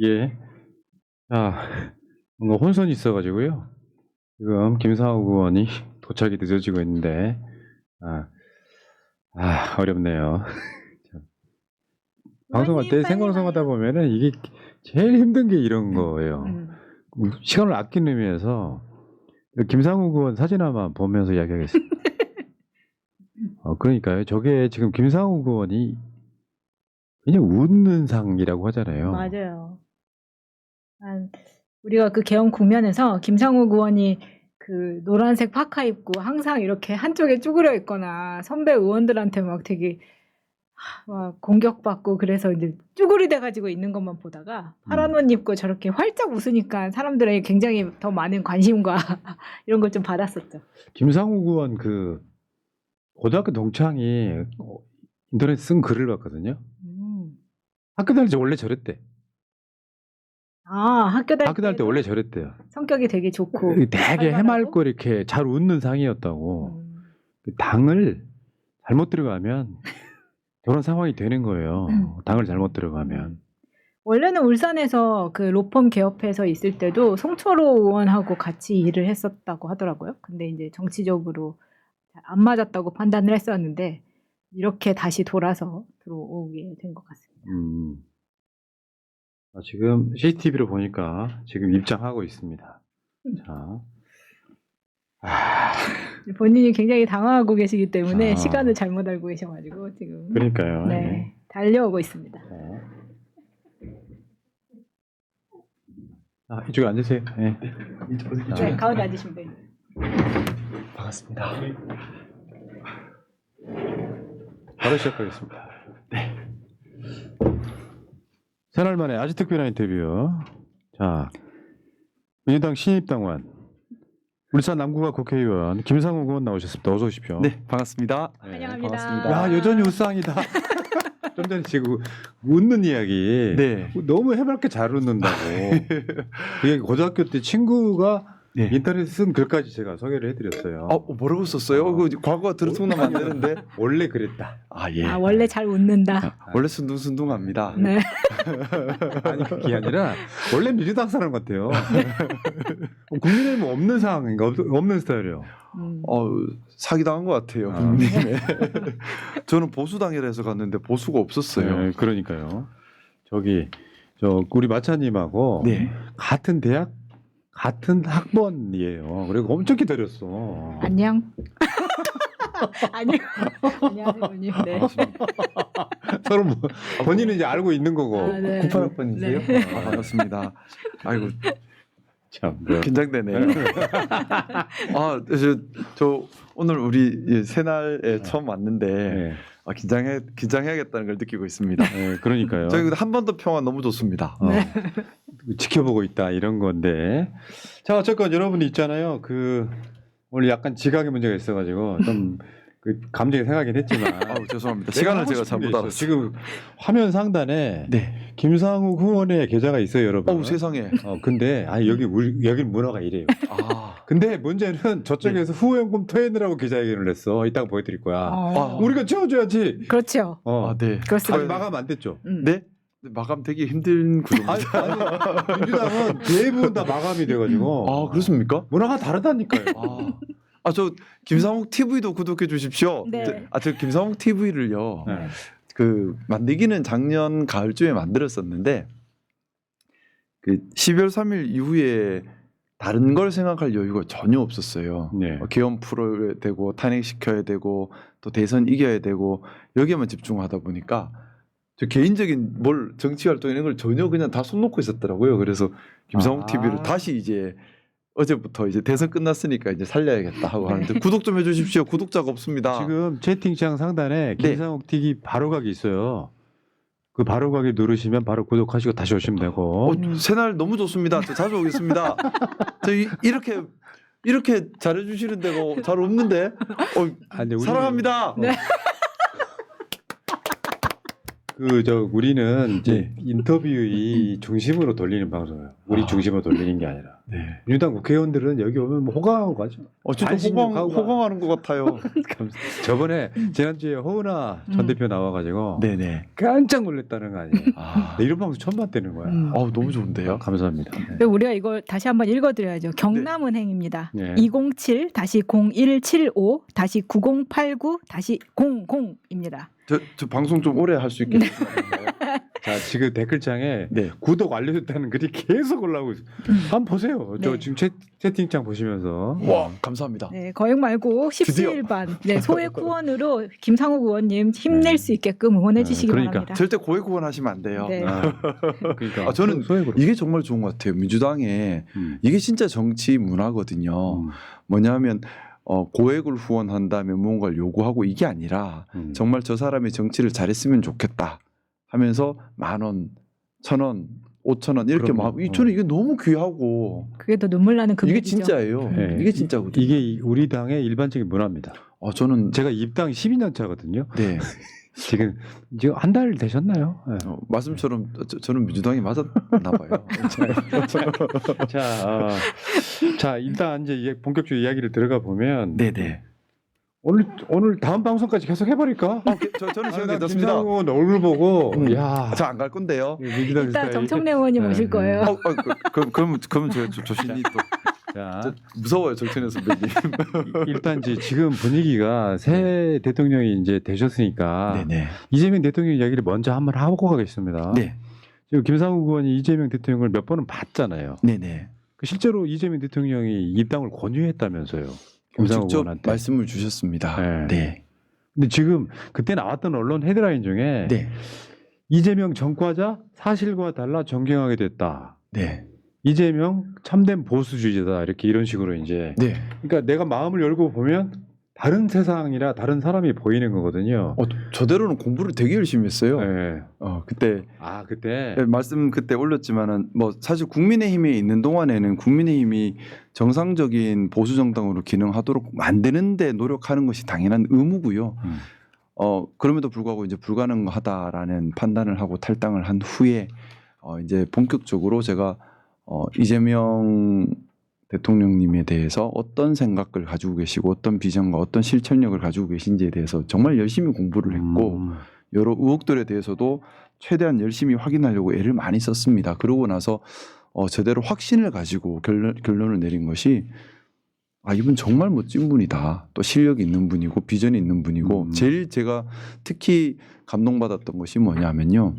예. 자, 뭔가 혼선이 있어가지고요. 지금 김상욱 의원이 도착이 늦어지고 있는데, 어렵네요. 참. 방송할 때 생방송하다 보면은 이게 제일 힘든 게 이런 거예요. 시간을 아끼는 의미에서 김상욱 의원 사진 한번 보면서 이야기하겠습니다. 그러니까요. 저게 지금 김상욱 의원이 그냥 웃는 상이라고 하잖아요. 맞아요. 우리가 그 개헌 국면에서 김상욱 의원이 그 노란색 파카 입고 항상 이렇게 한쪽에 쭈그려 있거나 선배 의원들한테 막 되게 막 공격받고 그래서 이제 쭈그리 돼가지고 있는 것만 보다가 파란 옷 입고 저렇게 활짝 웃으니까 사람들에게 굉장히 더 많은 관심과 이런 걸 좀 받았었죠. 김상욱 의원 그 고등학교 동창이 인터넷 쓴 글을 봤거든요. 학교 다닐 때 원래 저랬대. 학교 다닐 때 원래 저랬대요. 성격이 되게 좋고 되게 해맑고 이렇게 잘 웃는 상이었다고. 그 당을 잘못 들어가면 저런 상황이 되는 거예요. 당을 잘못 들어가면. 원래는 울산에서 그 로펌 개업해서 있을 때도 송철호 의원하고 같이 일을 했었다고 하더라고요. 근데 이제 정치적으로 안 맞았다고 판단을 했었는데 이렇게 다시 돌아서 들어오게 된 것 같습니다. 지금 CCTV로 보니까 지금 입장하고 있습니다. 자. 본인이 굉장히 당황하고 계시기 때문에 시간을 잘못 알고 계셔가지고 지금 그러니까요. 네, 달려오고 있습니다. 이쪽에 앉으세요. 네. 네, 가운데 앉으시면 돼요. 반갑습니다. 바로 시작하겠습니다. 네. 새날 만에 아주 특별한 인터뷰. 자, 민주당 신입당원 울산 남구가 국회의원 김상욱 의원 나오셨습니다. 어서 오십시오. 네, 반갑습니다. 환영합니다. 반갑습니다. 야, 여전히 우상이다. 좀 전에 지금 웃는 이야기. 네. 너무 해맑게 잘 웃는다고. 그게 고등학교 때 친구가 네. 인터넷에 쓴 글까지 제가 소개를 해드렸어요. 뭐라고 썼어요? 그 과거가 들통나면 안 되는데. 원래 그랬다. 예. 원래 잘 웃는다. 원래 순둥순둥합니다. 네. 아니 그게 아니라 원래 민주당 사람 같아요. 국민의힘 없는 상황인가 없는 스타일이에요. 사기당한 것 같아요. 국민의힘에. 저는 보수당이라서 갔는데 보수가 없었어요. 네, 그러니까요. 우리 마차님하고 네. 같은 대학 같은 학번이에요. 그리고 엄청 기다렸어. 안녕. 안녕하세요. 네. 서로 본인은 이제 알고 있는 거고. 네. 98학번이세요? 네. 반갑습니다. 아이고 참 긴장되네요. 저 오늘 우리 새날에 처음 왔는데 네. 긴장해야겠다는 걸 느끼고 있습니다. 네, 그러니까요. 저희 한반도 평화 너무 좋습니다. 지켜보고 있다 이런 건데. 자, 어쨌건 여러분 있잖아요. 오늘 약간 지각의 문제가 있어가지고 좀 감정이 상하긴 했지만. 죄송합니다. 시간을 제가 잘못 알았어요. 지금 화면 상단에 네. 김상욱 의원의 계좌가 있어요, 여러분. 세상에. 근데 여긴 문화가 이래요. 근데 문제는 저쪽에서 후원금 토해내라고 기자회견을 했어. 이따가 보여드릴 거야. 우리가 채워줘야지. 그렇죠. 네. 그렇습니다. 아직 마감 안 됐죠? 네? 마감되기 힘든 구조입니다. 아니, 민주당은 대부분 다 마감이 돼가지고. 그렇습니까? 문화가 다르다니까요. 저 김상욱 TV도 구독해 주십시오. 네. 저 김상욱 TV를요. 네. 만들기는 작년 가을쯤에 만들었었는데 12월 3일 이후에 다른 걸 생각할 여유가 전혀 없었어요. 네. 개헌 풀어야 되고 탄핵시켜야 되고 또 대선 이겨야 되고 여기에만 집중하다 보니까 저 개인적인 정치 활동 이런 걸 전혀 그냥 다 손 놓고 있었더라고요. 그래서 김상욱 TV를 다시 이제 어제부터 이제 대선 끝났으니까 이제 살려야겠다 하고 하는데 구독 좀 해주십시오. 구독자가 없습니다. 지금 채팅창 상단에 김상욱 TV 바로가기 있어요. 그 바로가기 누르시면 바로 구독하시고 다시 오시면 되고. 새날 너무 좋습니다. 저 자주 오겠습니다. 저 이렇게 잘해주시는 데가 잘 없는데. 사랑합니다. 네. 우리는 이제 네. 인터뷰의 중심으로 돌리는 방송이에요. 우리 아. 중심으로 돌리는 게 아니라. 네. 민주당 국회의원들은 여기 오면 뭐 호강하고 가죠. 진짜 안심욕하고 호강하는 것 같아요. 저번에 지난주에 허은하 전 대표 나와가지고 네네. 깜짝 놀랐다는 거 아니에요. 아, 나 이런 방송 처음 봤다는 거야. 너무 좋은데요. 감사합니다. 근데 우리가 이걸 다시 한번 읽어드려야죠. 경남은행입니다. 네. 207-0175-9089-00입니다. 저 방송 좀 오래 할 수 있겠어요. 자, 지금 댓글창에 네. 구독 완료됐다는 글이 계속 올라오고 있어요. 한번 보세요. 저 네. 지금 채팅창 보시면서. 와, 감사합니다. 네, 거액 말고 드디어. 17반 네, 소액 후원으로 김상욱 의원님 힘낼 수 있게끔 응원해 주시기 그러니까. 바랍니다. 절대 고액 후원하시면 안 돼요. 네. 그러니까 저는 소액으로. 이게 정말 좋은 것 같아요. 민주당에 이게 진짜 정치 문화거든요. 뭐냐면 고액을 후원한다면 무언가를 요구하고 이게 아니라 정말 저 사람이 정치를 잘했으면 좋겠다 하면서 10,000원, 1,000원, 5,000원 이렇게 그럼요. 막 저는 이게 너무 귀하고 그게 더 눈물 나는 이게 금액이죠. 진짜예요. 네. 이게 진짜거든요. 이게 우리 당의 일반적인 문화입니다. 저는 제가 입당 12년 차거든요. 네. 지금 한 달 되셨나요? 네. 말씀처럼 저는 민주당이 맞았나 봐요. 자, 일단 이제 본격적으로 이야기를 들어가 보면 네네. 오늘 다음 방송까지 계속 해버릴까? 저는 시간 나 됐습니다. 김상훈 얼굴 보고 저 안 갈 건데요. 민주당 이따 스타일. 정청래 의원님 네. 오실 거예요. 그러면 제가 조심히 또 자, 무서워요, 정천현 선배님. 일단 이제 지금 분위기가 새 대통령이 이제 되셨으니까 네네. 이재명 대통령 이야기를 먼저 한번 하고 가겠습니다. 네. 지금 김상훈 의원이 이재명 대통령을 몇 번은 봤잖아요. 네네. 실제로 이재명 대통령이 입당을 권유했다면서요. 김상훈 직접 의원한테. 말씀을 주셨습니다. 네. 네. 근데 지금 그때 나왔던 언론 헤드라인 중에 네. 이재명 전과자 사실과 달라 존경하게 됐다. 네. 이재명 참된 보수주의자다. 이런 식으로 이제. 네. 그러니까 내가 마음을 열고 보면 다른 세상이라 다른 사람이 보이는 거거든요. 저대로는 공부를 되게 열심히 했어요. 네. 그때 그때. 말씀 그때 올렸지만은 뭐 사실 국민의힘에 있는 동안에는 국민의힘이 정상적인 보수 정당으로 기능하도록 만드는데 노력하는 것이 당연한 의무고요. 그럼에도 불구하고 이제 불가능하다라는 판단을 하고 탈당을 한 후에 이제 본격적으로 제가 이재명 대통령님에 대해서 어떤 생각을 가지고 계시고 어떤 비전과 어떤 실천력을 가지고 계신지에 대해서 정말 열심히 공부를 했고 여러 의혹들에 대해서도 최대한 열심히 확인하려고 애를 많이 썼습니다. 그러고 나서 제대로 확신을 가지고 결론을 내린 것이 이분 정말 멋진 분이다. 또 실력이 있는 분이고 비전이 있는 분이고 제일 제가 특히 감동받았던 것이 뭐냐면요.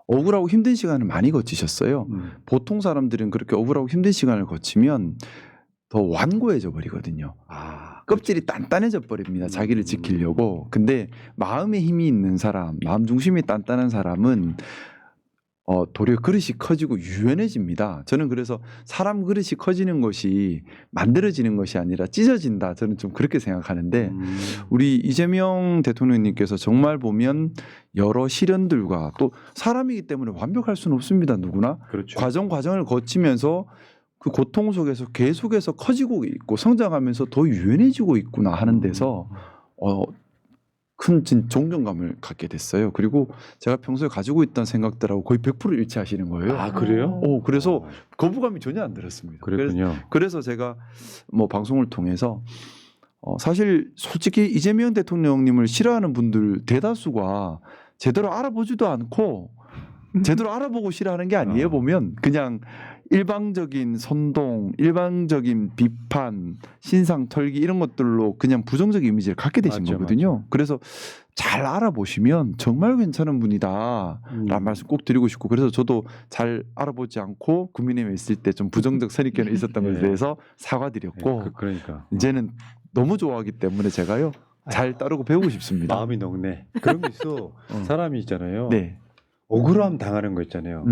억울하고 힘든 시간을 많이 거치셨어요. 보통 사람들은 그렇게 억울하고 힘든 시간을 거치면 더 완고해져 버리거든요. 껍질이 단단해져 버립니다. 자기를 지키려고. 근데 마음에 힘이 있는 사람, 마음 중심이 단단한 사람은 도리어 그릇이 커지고 유연해집니다. 저는 그래서 사람 그릇이 커지는 것이 만들어지는 것이 아니라 찢어진다. 저는 좀 그렇게 생각하는데 우리 이재명 대통령님께서 정말 보면 여러 시련들과 또 사람이기 때문에 완벽할 수는 없습니다. 누구나. 그렇죠. 과정을 거치면서 그 고통 속에서 계속해서 커지고 있고 성장하면서 더 유연해지고 있구나 하는 데서 큰 존경감을 갖게 됐어요. 그리고 제가 평소에 가지고 있던 생각들하고 거의 100% 일치하시는 거예요. 그래요? 그래서 거부감이 전혀 안 들었습니다. 그랬군요. 그래서 제가 뭐 방송을 통해서 사실 솔직히 이재명 대통령님을 싫어하는 분들 대다수가 제대로 알아보지도 않고 제대로 알아보고 싫어하는 게 아니에요. 보면 그냥 일방적인 선동, 일방적인 비판, 신상 털기 이런 것들로 그냥 부정적 이미지를 갖게 되신 거거든요. 그래서 잘 알아보시면 정말 괜찮은 분이다 라는 말씀 꼭 드리고 싶고 그래서 저도 잘 알아보지 않고 국민의힘에 있을 때 좀 부정적 선입견이 있었던 것에 대해서 사과드렸고 그러니까. 이제는 너무 좋아하기 때문에 제가요 잘 따르고 배우고 싶습니다. 마음이 녹네. 그런 거 있어. 사람이 있잖아요. 네. 억울함 당하는 거 있잖아요.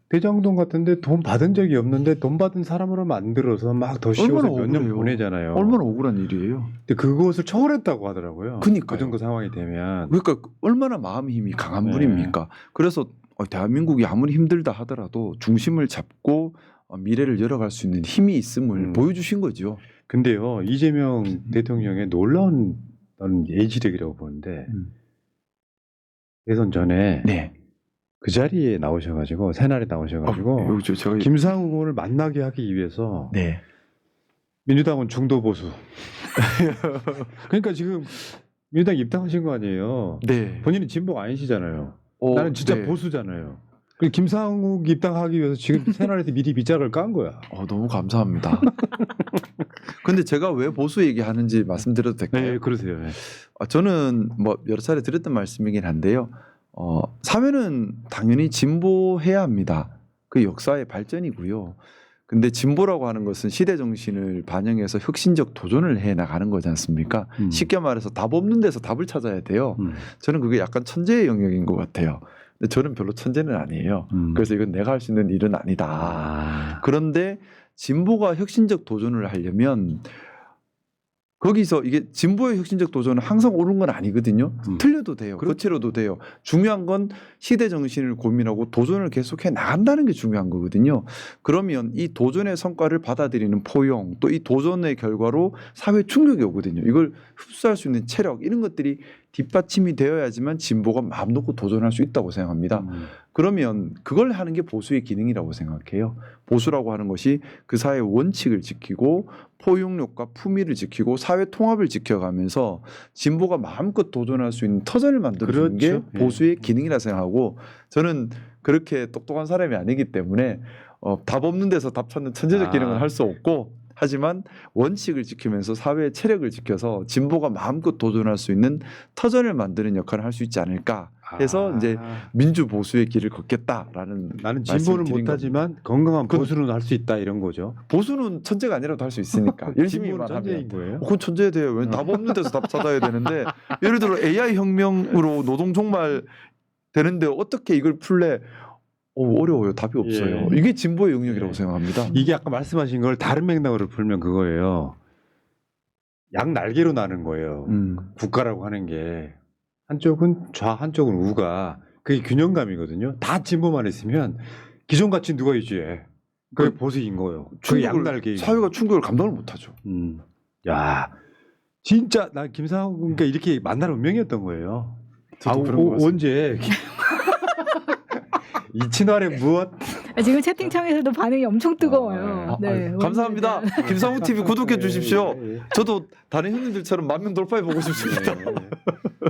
대장동 같은데 돈 받은 적이 없는데 돈 받은 사람으로 만들어서 막 더 씌워서 몇 년 보내잖아요. 얼마나 억울한 일이에요. 근데 그것을 초월했다고 하더라고요. 그러니까요. 그 정도 상황이 되면. 그러니까 얼마나 마음 힘이 강한 분입니까. 그래서 대한민국이 아무리 힘들다 하더라도 중심을 잡고 미래를 열어갈 수 있는 힘이 있음을 보여주신 거죠. 근데요. 이재명 대통령의 놀라운 예지력이라고 보는데 대선 전에 네. 그 자리에 나오셔가지고 새날에 나오셔가지고 여기 제가 김상욱 의원을 만나게 하기 위해서 네. 민주당은 중도 보수. 그러니까 지금 민주당 입당하신 거 아니에요. 네. 본인은 진보가 아니시잖아요. 나는 진짜 네. 보수잖아요. 그 김상욱 입당하기 위해서 지금 새날에서 미리 빗자루를 깐 거야. 너무 감사합니다. 근데 제가 왜 보수 얘기하는지 말씀드려도 될까요? 네, 그러세요. 네. 저는 뭐 여러 차례 드렸던 말씀이긴 한데요. 사회는 당연히 진보해야 합니다. 그 역사의 발전이고요. 근데 진보라고 하는 것은 시대 정신을 반영해서 혁신적 도전을 해 나가는 거지 않습니까? 쉽게 말해서 답 없는 데서 답을 찾아야 돼요. 저는 그게 약간 천재의 영역인 것 같아요. 근데 저는 별로 천재는 아니에요. 그래서 이건 내가 할 수 있는 일은 아니다. 그런데 진보가 혁신적 도전을 하려면 거기서 이게 진보의 혁신적 도전은 항상 옳은 건 아니거든요. 틀려도 돼요. 거칠어도 돼요. 중요한 건 시대 정신을 고민하고 도전을 계속해 나간다는 게 중요한 거거든요. 그러면 이 도전의 성과를 받아들이는 포용, 또 이 도전의 결과로 사회 충격이 오거든요. 이걸 흡수할 수 있는 체력, 이런 것들이 뒷받침이 되어야지만 진보가 마음 놓고 도전할 수 있다고 생각합니다. 그러면 그걸 하는 게 보수의 기능이라고 생각해요. 보수라고 하는 것이 그 사회의 원칙을 지키고 포용력과 품위를 지키고 사회 통합을 지켜가면서 진보가 마음껏 도전할 수 있는 터전을 만들어주는 그렇죠. 게 보수의 기능이라 생각하고, 저는 그렇게 똑똑한 사람이 아니기 때문에 답 없는 데서 답 찾는 천재적 기능을 할 수 없고, 하지만 원칙을 지키면서 사회의 체력을 지켜서 진보가 마음껏 도전할 수 있는 터전을 만드는 역할을 할 수 있지 않을까 해서 이제 민주 보수의 길을 걷겠다라는. 나는 진보는 드린 못하지만 건강한 보수는 할 수 있다 이런 거죠. 보수는 천재가 아니라도 할 수 있으니까 열심히만 천재인 하면. 거예요. 그건 천재야 돼요. 왜 답 없는 데서 답 찾아야 되는데, 예를 들어 AI 혁명으로 노동 종말 되는데 어떻게 이걸 풀래? 어려워요. 답이 없어요. 예. 이게 진보의 영역이라고 예. 생각합니다. 이게 아까 말씀하신 걸 다른 맥락으로 풀면 그거예요. 양 날개로 나는 거예요. 국가라고 하는 게 한쪽은 좌, 한쪽은 우가, 그게 균형감이거든요. 다 진보만 있으면 기존 가치 누가 유지해? 그게 보수인 거예요. 그게 양 날개. 사회가 충격을 감당을 못하죠. 야, 진짜 나 김상욱 그러니까 이렇게 만날 운명이었던 거예요. 저도 그런 것 같습니다. 언제? 이 친화력 무엇? 지금 채팅창에서도 반응이 엄청 뜨거워요. 네, 감사합니다. 김상욱 TV 구독해 주십시오. 예, 예. 저도 다른 형님들처럼 10,000명 돌파해 보고 싶습니다. 네.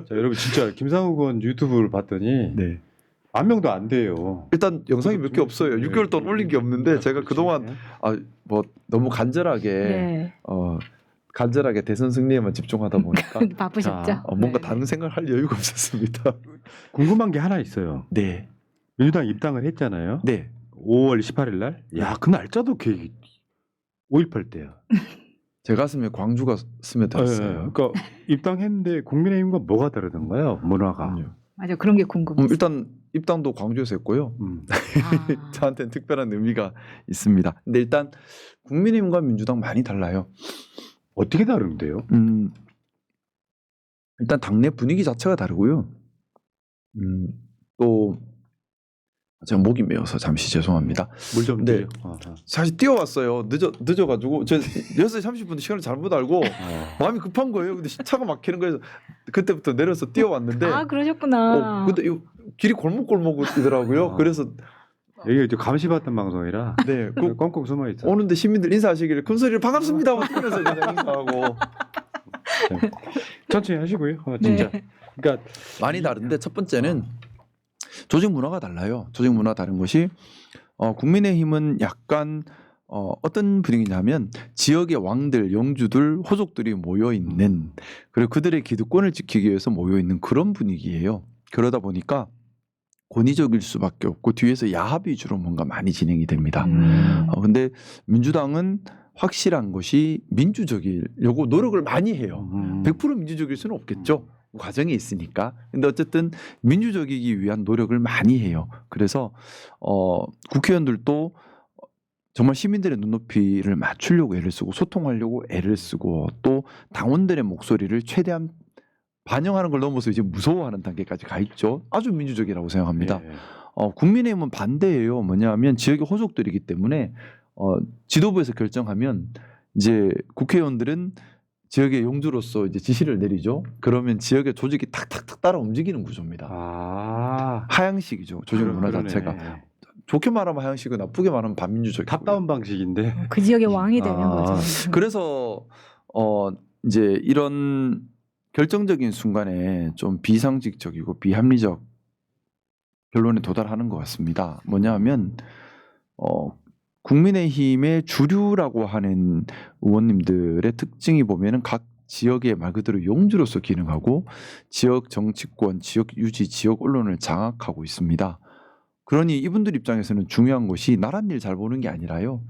자, 여러분 진짜 김상욱 의원 유튜브를 봤더니 네. 10,000명도 안 돼요. 일단 영상이 몇 개 없어요. 6개월 동안 올린 게 없는데 제가 그동안 뭐 너무 간절하게 네. 간절하게 대선 승리에만 집중하다 보니까 바쁘셨죠? 뭔가 네. 다른 생각을 할 여유가 없었습니다. 궁금한 게 하나 있어요. 네. 민주당 입당을 했잖아요. 네. 5월 18일 날. 야, 그 날짜도 계획이 5.18 때야. 제 가슴에 광주가 스며들었어요. 그러니까 입당했는데 국민의힘과 뭐가 다르던가요? 문화가. 맞아, 그런 게 궁금해요. 일단 입당도 광주에서 했고요. 아. 저한테는 특별한 의미가 있습니다. 근데 일단 국민의힘과 민주당 많이 달라요. 어떻게 다른데요? 일단 당내 분위기 자체가 다르고요. 또 제가 목이 메어서 잠시 죄송합니다. 물 좀 네. 드려. 사실 뛰어왔어요. 늦어가지고 저 6시 30분 시간을 잘못 알고 마음이 급한 거예요. 근데 차가 막히는 거에서 그때부터 내려서 뛰어왔는데 아, 그러셨구나. 근데 이거 길이 골목골목이더라고요. 그래서 여기 이제 감시받던 방송이라 네, 꽁꽁 숨어 있어. 오는데 시민들 인사하시기를 큰 소리를 반갑습니다 하고 뛰면서 그냥 인사하고. 천천히 하시고요. 진짜. 네. 그러니까 많이 다른데 첫 번째는 조직 문화가 달라요. 조직 문화 다른 것이 국민의힘은 약간 어떤 분위기냐면 지역의 왕들, 영주들, 호족들이 모여 있는, 그리고 그들의 기득권을 지키기 위해서 모여 있는 그런 분위기예요. 그러다 보니까 권위적일 수밖에 없고 뒤에서 야합 위주로 뭔가 많이 진행이 됩니다. 근데 민주당은 확실한 것이 민주적이려고 노력을 많이 해요. 100% 민주적일 수는 없겠죠. 과정이 있으니까. 근데 어쨌든 민주적이기 위한 노력을 많이 해요. 그래서 국회의원들도 정말 시민들의 눈높이를 맞추려고 애를 쓰고 소통하려고 애를 쓰고 또 당원들의 목소리를 최대한 반영하는 걸 넘어서 이제 무서워하는 단계까지 가 있죠. 아주 민주적이라고 생각합니다. 예. 국민의힘은 반대예요. 뭐냐면 지역의 호족들이기 때문에 지도부에서 결정하면 이제 국회의원들은 지역의 용주로서 이제 지시를 내리죠. 그러면 지역의 조직이 탁탁탁 따라 움직이는 구조입니다. 아, 하향식이죠. 조직 문화 그러네. 자체가. 좋게 말하면 하향식이고 나쁘게 말하면 반민주적이고. 탑다운 방식인데. 그 지역의 왕이 되는 아, 거죠. 그래서 이제 이런 결정적인 순간에 좀 비상식적이고 비합리적 결론에 도달하는 것 같습니다. 뭐냐하면 국민의힘의 주류라고 하는 의원님들의 특징이 보면은 각 지역의 말 그대로 용주로서 기능하고 지역 정치권, 지역 유지, 지역 언론을 장악하고 있습니다. 그러니 이분들 입장에서는 중요한 것이 나란 일 잘 보는 게 아니라요.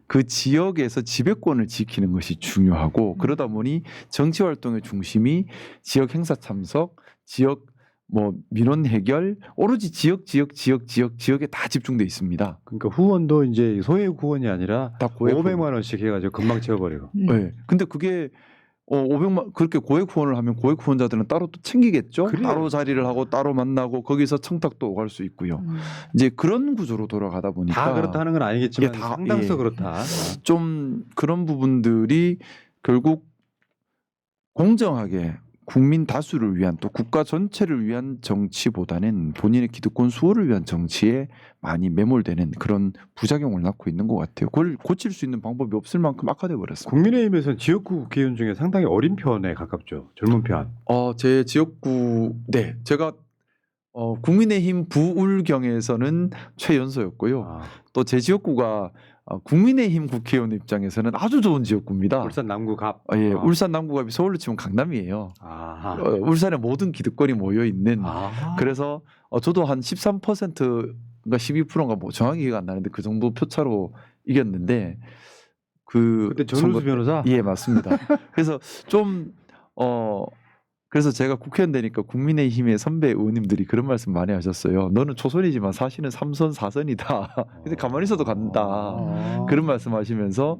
그 지역에서 지배권을 지키는 것이 중요하고 그러다 보니 정치 활동의 중심이 지역 행사 참석, 지역 뭐 민원 해결 오로지 지역에 다 집중돼 있습니다. 그러니까 후원도 이제 소액 후원이 아니라 다 고액 500만 원씩 해가지고 금방 채워버리고. 네. 근데 그게 500만 그렇게 고액 후원을 하면 고액 후원자들은 따로 또 챙기겠죠. 그래요. 따로 자리를 하고 따로 만나고 거기서 청탁도 오갈 수 있고요. 이제 그런 구조로 돌아가다 보니까 다 그렇다는 건 아니겠지만 이게 다- 상당수 예. 그렇다. 좀 그런 부분들이 결국 공정하게 국민 다수를 위한 또 국가 전체를 위한 정치보다는 본인의 기득권 수호를 위한 정치에 많이 매몰되는 그런 부작용을 낳고 있는 것 같아요. 그걸 고칠 수 있는 방법이 없을 만큼 악화돼 버렸습니다. 국민의힘에서는 지역구 국회의원 중에 상당히 어린 편에 가깝죠. 젊은 편. 제 지역구 제가 국민의힘 부울경에서는 최연소였고요. 아, 또 제 지역구가 국민의힘 국회의원 입장에서는 아주 좋은 지역구입니다. 울산 남구갑. 예, 울산 남구갑이 서울로 치면 강남이에요. 아, 울산의 모든 기득권이 모여 있는. 아. 그래서 저도 한 13%인가 12%인가 뭐 정확히 기억 안 나는데 그 정도 표차로 이겼는데 그때 전우수 변호사. 예, 맞습니다. 그래서 좀 그래서 제가 국회의원 되니까 국민의힘의 선배 의원님들이 그런 말씀 많이 하셨어요. 너는 초선이지만 사실은 3선 4선이다. 근데 가만히 있어도 간다. 아. 그런 말씀하시면서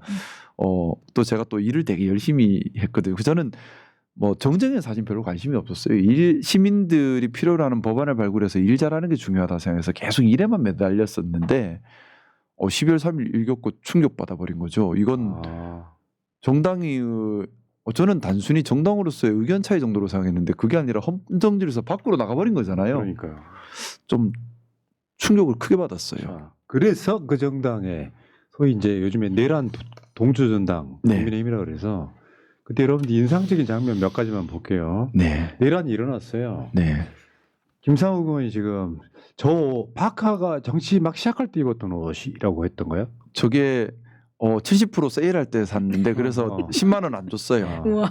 또 제가 또 일을 되게 열심히 했거든요. 저는 뭐 정쟁에 사실 별로 관심이 없었어요. 시민들이 필요로 하는 법안을 발굴해서 일 잘하는 게 중요하다 생각해서 계속 일에만 매달렸었는데 12월 3일 일 겪고 충격받아 버린 거죠. 이건 아. 정당이 저는 단순히 정당으로서의 의견 차이 정도로 생각했는데 그게 아니라 헌정질에서 밖으로 나가버린 거잖아요. 그러니까요. 좀 충격을 크게 받았어요. 자, 그래서 그 정당에 소위 이제 요즘에 내란 동주전당 네. 국민의힘이라고 그래서 그때 여러분들 인상적인 장면 몇 가지만 볼게요. 네, 내란이 일어났어요. 네, 김상욱 의원이 지금 저 박하가 정치 막 시작할 때 입었던 옷이라고 했던가요? 저게 70% 세일할 때 샀는데 그래서 10만 원 안 줬어요. 아. 우와.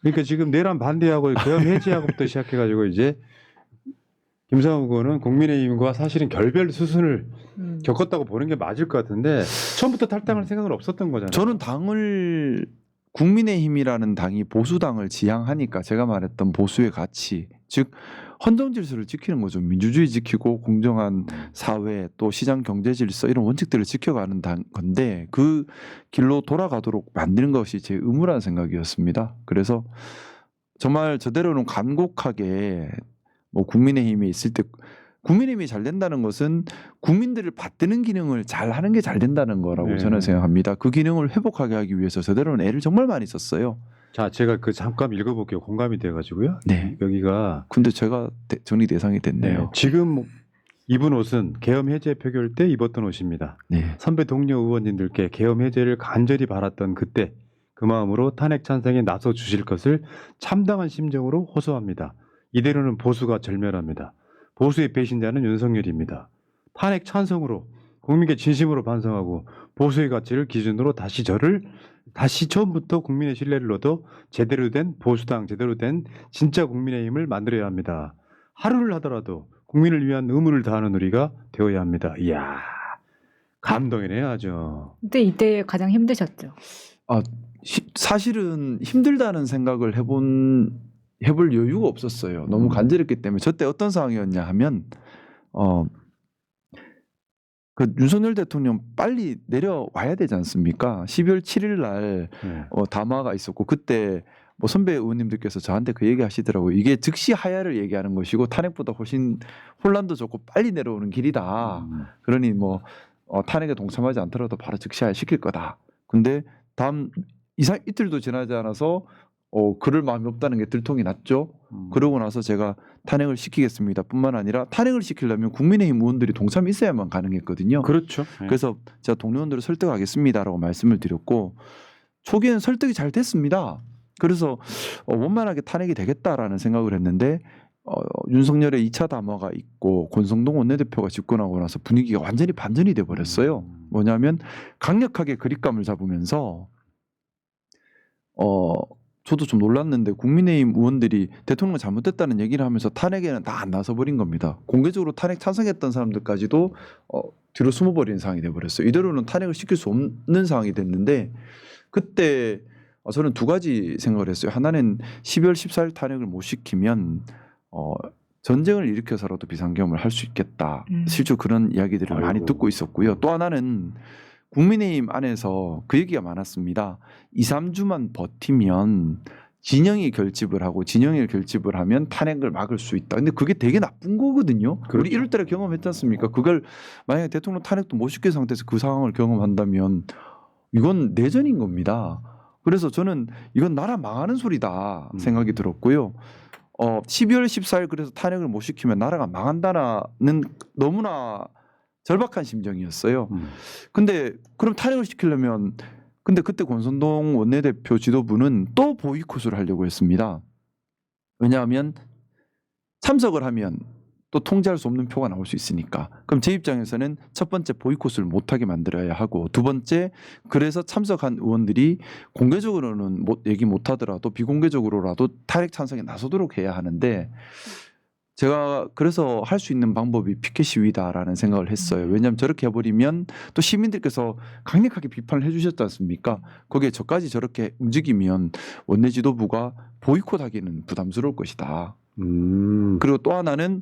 그러니까 지금 내란 반대하고 계엄 해제하고부터 시작해가지고 이제 김상욱 의원은 국민의힘과 사실은 결별 수순을 겪었다고 보는 게 맞을 것 같은데 처음부터 탈당할 생각은 없었던 거잖아요. 저는 당을 국민의힘이라는 당이 보수당을 지향하니까 제가 말했던 보수의 가치, 즉 헌정 질서를 지키는 거죠. 민주주의 지키고 공정한 사회 또 시장 경제 질서 이런 원칙들을 지켜가는 건데 그 길로 돌아가도록 만드는 것이 제 의무라는 생각이었습니다. 그래서 정말 저대로는 간곡하게 뭐 국민의힘에 있을 때 국민의힘이 잘 된다는 것은 국민들을 받드는 기능을 잘 하는 게 잘 된다는 거라고 네. 저는 생각합니다. 그 기능을 회복하게 하기 위해서 저대로는 애를 정말 많이 썼어요. 자, 제가 그 잠깐 읽어볼게요. 공감이 돼가지고요. 네. 여기가 근데 제가 정리 대상이 됐네요. 지금 입은 옷은 계엄 해제 표결 때 입었던 옷입니다. 네. 선배 동료 의원님들께 계엄 해제를 간절히 바랐던 그때 그 마음으로 탄핵 찬성에 나서 주실 것을 참담한 심정으로 호소합니다. 이대로는 보수가 절멸합니다. 보수의 배신자는 윤석열입니다. 탄핵 찬성으로 국민께 진심으로 반성하고 보수의 가치를 기준으로 다시 처음부터 국민의 신뢰를 얻어 제대로 된 보수당, 제대로 된 진짜 국민의힘을 만들어야 합니다. 하루를 하더라도 국민을 위한 의무를 다하는 우리가 되어야 합니다. 이야, 감동이네요, 아주. 근데 이때 가장 힘드셨죠. 사실은 힘들다는 생각을 해볼 여유가 없었어요. 너무 간절했기 때문에. 저때 어떤 상황이었냐 하면 그 윤석열 대통령 빨리 내려와야 되지 않습니까? 12월 7일 날 네. 담화가 있었고 그때 뭐 선배 의원님들께서 저한테 그 얘기 하시더라고요. 이게 즉시 하야를 얘기하는 것이고 탄핵보다 훨씬 혼란도 적고 빨리 내려오는 길이다. 그러니 뭐 탄핵에 동참하지 않더라도 바로 즉시 하야 시킬 거다. 근데 다음 이틀도 지나지 않아서 그럴 마음이 없다는 게 들통이 났죠. 그러고 나서 제가 탄핵을 시키겠습니다. 뿐만 아니라 탄핵을 시키려면 국민의힘 의원들이 동참이 있어야만 가능했거든요. 그렇죠. 그래서 제가 동료 의원들을 설득하겠습니다라고 말씀을 드렸고 초기에는 설득이 잘 됐습니다. 그래서 원만하게 탄핵이 되겠다라는 생각을 했는데 윤석열의 2차 담화가 있고 권성동 원내대표가 집권하고 나서 분위기가 완전히 반전이 돼버렸어요. 뭐냐면 강력하게 그립감을 잡으면서 저도 좀 놀랐는데 국민의힘 의원들이 대통령 잘못됐다는 얘기를 하면서 탄핵에는 다 안 나서 버린 겁니다. 공개적으로 탄핵 찬성했던 사람들까지도 뒤로 숨어버리는 상황이 돼버렸어요. 이대로는 탄핵을 시킬 수 없는 상황이 됐는데 그때 저는 두 가지 생각을 했어요. 하나는 12월 14일 탄핵을 못 시키면 전쟁을 일으켜서라도 비상계엄을 할 수 있겠다. 실제로 그런 이야기들을 많이 듣고 있었고요. 또 하나는 국민의힘 안에서 그 얘기가 많았습니다. 2, 3주만 버티면 진영이 결집을 하고 진영이 결집을 하면 탄핵을 막을 수 있다. 근데 그게 되게 나쁜 거거든요. 그렇죠. 우리 1월 달에 경험했지 않습니까? 그걸 만약에 대통령 탄핵도 못 시킨 상태에서 그 상황을 경험한다면 이건 내전인 겁니다. 그래서 저는 이건 나라 망하는 소리다 생각이 들었고요. 12월 14일 그래서 탄핵을 못 시키면 나라가 망한다는 너무나 절박한 심정이었어요. 근데 그럼 탄핵을 시키려면 근데 그때 권선동 원내대표 지도부는 또 보이콧을 하려고 했습니다. 왜냐하면 참석을 하면 또 통제할 수 없는 표가 나올 수 있으니까. 그럼 제 입장에서는 첫 번째 보이콧을 못하게 만들어야 하고 두 번째 그래서 참석한 의원들이 공개적으로는 얘기 못하더라도 비공개적으로라도 탄핵 찬성에 나서도록 해야 하는데 제가 그래서 할 수 있는 방법이 피켓 시위다라는 생각을 했어요. 왜냐하면 저렇게 해버리면 또 시민들께서 강력하게 비판을 해주셨지 않습니까? 거기에 저까지 저렇게 움직이면 원내 지도부가 보이콧하기는 부담스러울 것이다. 그리고 또 하나는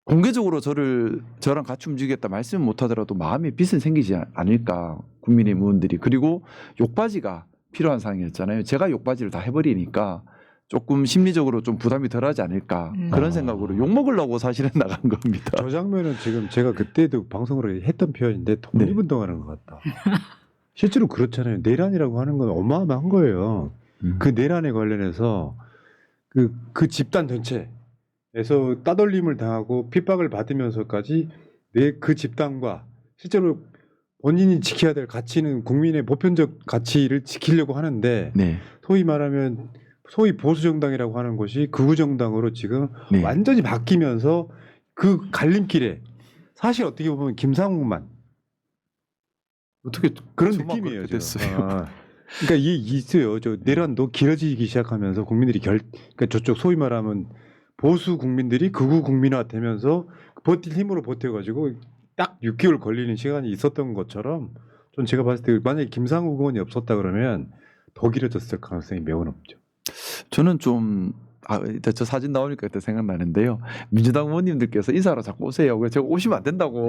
공개적으로 저랑 같이 움직이겠다 말씀을 못하더라도 마음에 빚은 생기지 않을까 국민의힘 의원들이. 그리고 욕바지가 필요한 상황이었잖아요. 제가 욕바지를 다 해버리니까 조금 심리적으로 좀 부담이 덜하지 않을까 그런 생각으로 욕먹으려고 사실은 나간 겁니다. 저 장면은 지금 제가 그때도 방송으로 했던 표현인데 독립운동하는 것 같다. 실제로 그렇잖아요. 내란이라고 하는 건 어마어마한 거예요. 그 내란에 관련해서 그 집단 전체에서 따돌림을 당하고 핍박을 받으면서까지 그 집단과 실제로 본인이 지켜야 될 가치는 국민의 보편적 가치를 지키려고 하는데 네. 소위 보수 정당이라고 하는 것이 극우 정당으로 지금 네. 완전히 바뀌면서 그 갈림길에 사실 어떻게 보면 김상욱만 어떻게 그런 저만 느낌이에요. 그렇게 됐어요. 그러니까 이게 있어요. 저 내란도 길어지기 시작하면서 국민들이 그러니까 저쪽 소위 말하면 보수 국민들이 극우 국민화 되면서 버틸 힘으로 버텨가지고 딱 6개월 걸리는 시간이 있었던 것처럼 전 제가 봤을 때 만약에 김상욱 의원이 없었다 그러면 더 길어졌을 가능성이 매우 높죠. 저는 좀 일단 저 사진 나오니까 그때 생각나는데요. 민주당 의원님들께서 인사하러 자꾸 오세요. 그래서 제가 오시면 안 된다고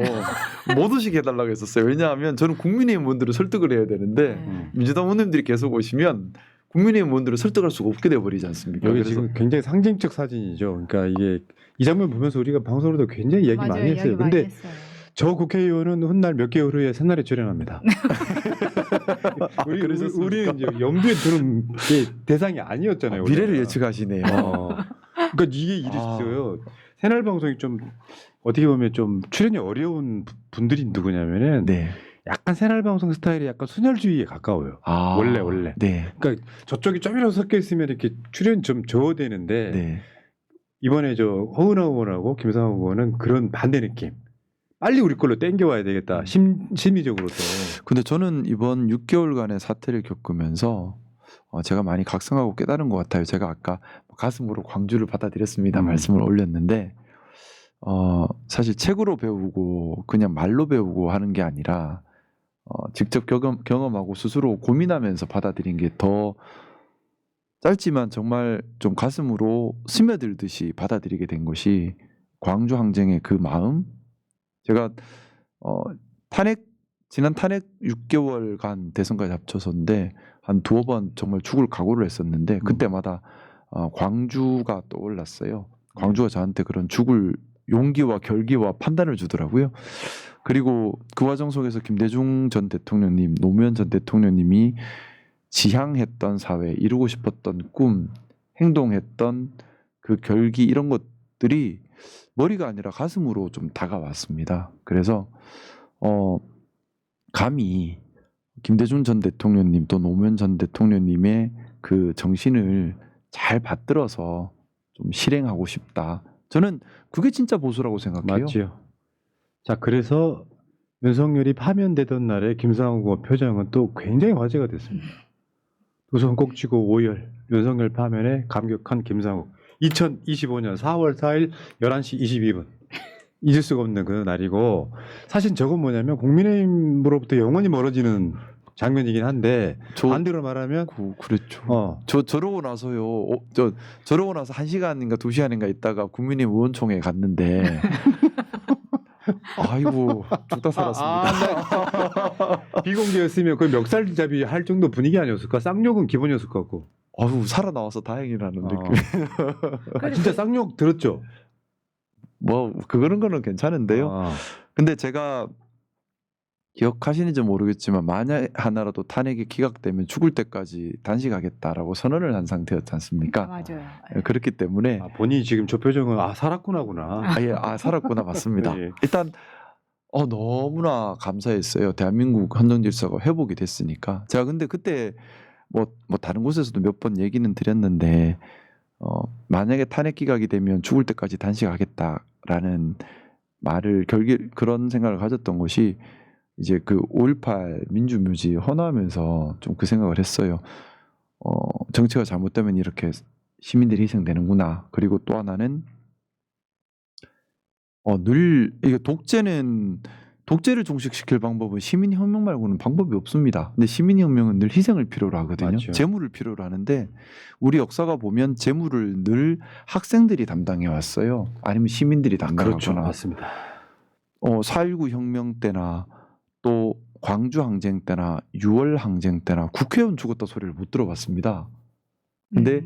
못 오시게 해달라고 했었어요. 왜냐하면 저는 국민의힘 의원들을 설득을 해야 되는데 민주당 의원님들이 계속 오시면 국민의힘 의원들을 설득할 수가 없게 돼버리지 않습니까? 여기 그래서 지금 굉장히 상징적 사진이죠. 그러니까 이게 이 장면 보면서 우리가 방송으로도 굉장히 이야기 많이 했어요. 근데 저 국회의원은 훗날 몇 개월 후에 새날에 출연합니다. 우리는 이제 염두에 두는 게 대상이 아니었잖아요. 미래를 원래는. 예측하시네요. 그러니까 이게 있어요. 새날 방송이 좀 어떻게 보면 좀 출연이 어려운 분들이 누구냐면은 네. 약간 새날 방송 스타일이 약간 순혈주의에 가까워요. 원래. 네. 그러니까 저쪽이 좀이라도 섞여 있으면 이렇게 출연 좀 줘야 되는데 네. 이번에 저 허은하 의원하고 김상욱 의원은 그런 반대 느낌. 빨리 우리 걸로 땡겨와야 되겠다. 심리적으로도. 근데 저는 이번 6개월간의 사태를 겪으면서 제가 많이 각성하고 깨달은 것 같아요. 제가 아까 가슴으로 광주를 받아들였습니다 말씀을 올렸는데 사실 책으로 배우고 그냥 말로 배우고 하는 게 아니라 직접 경험하고 스스로 고민하면서 받아들인 게 더 짧지만 정말 좀 가슴으로 스며들듯이 받아들이게 된 것이 광주 항쟁의 그 마음. 제가 지난 탄핵 6개월간 대선까지 합쳐서인데 한 두어 번 정말 죽을 각오를 했었는데 그때마다 광주가 떠올랐어요. 광주가 저한테 그런 죽을 용기와 결기와 판단을 주더라고요. 그리고 그 과정 속에서 김대중 전 대통령님, 노무현 전 대통령님이 지향했던 사회, 이루고 싶었던 꿈, 행동했던 그 결기 이런 것들이 머리가 아니라 가슴으로 좀 다가왔습니다. 그래서 감히 김대중 전 대통령님 또 노무현 전 대통령님의 그 정신을 잘 받들어서 좀 실행하고 싶다. 저는 그게 진짜 보수라고 생각해요. 맞지요. 자, 그래서 윤석열이 파면되던 날에 김상욱 의원 표정은 또 굉장히 화제가 됐습니다. 두 손 꼭 쥐고 오열, 윤석열 파면에 감격한 김상욱. 2025년 4월 4일 11시 22분. 잊을 수가 없는 그 날이고, 사실 저건 뭐냐면 국민의힘으로부터 영원히 멀어지는 장면이긴 한데, 반대로 말하면 그랬죠. 저러고 나서요. 저러고 나서 1시간인가 2시간인가 있다가 국민의힘 의원총회 갔는데 아이고 죽다 살았습니다. 비공개였으면 거의 멱살잡이 할 정도 분위기 아니었을까? 쌍욕은 기본이었을 것 같고. 아유 살아나와서 다행이라는 느낌. 진짜 쌍욕 들었죠? 뭐 거는 괜찮은데요. 근데 제가 기억하시는지 모르겠지만 만약 하나라도 탄핵이 기각되면 죽을 때까지 단식하겠다라고 선언을 한 상태였지 않습니까? 맞아요. 그렇기 때문에 본인이 지금 저 표정은 살았구나구나. 살았구나 맞습니다. 예. 일단 너무나 감사했어요. 대한민국 헌정 질서가 회복이 됐으니까. 제가 근데 그때 뭐 다른 곳에서도 몇 번 얘기는 드렸는데 만약에 탄핵 기각이 되면 죽을 때까지 단식하겠다라는 말을 그런 생각을 가졌던 것이 이제 그 5.18 민주묘지 헌화하면서 좀 그 생각을 했어요. 정치가 잘못되면 이렇게 시민들이 희생되는구나. 그리고 또 하나는 늘 이게 독재를 종식시킬 방법은 시민혁명 말고는 방법이 없습니다. 근데 시민혁명은 늘 희생을 필요로 하거든요. 맞죠. 재물을 필요로 하는데 우리 역사가 보면 재물을 늘 학생들이 담당해 왔어요. 아니면 시민들이 담당하거나. 그렇죠. 맞습니다. 4.19 혁명 때나 또 광주 항쟁 때나 6월 항쟁 때나 국회의원 죽었다 소리를 못 들어봤습니다. 근데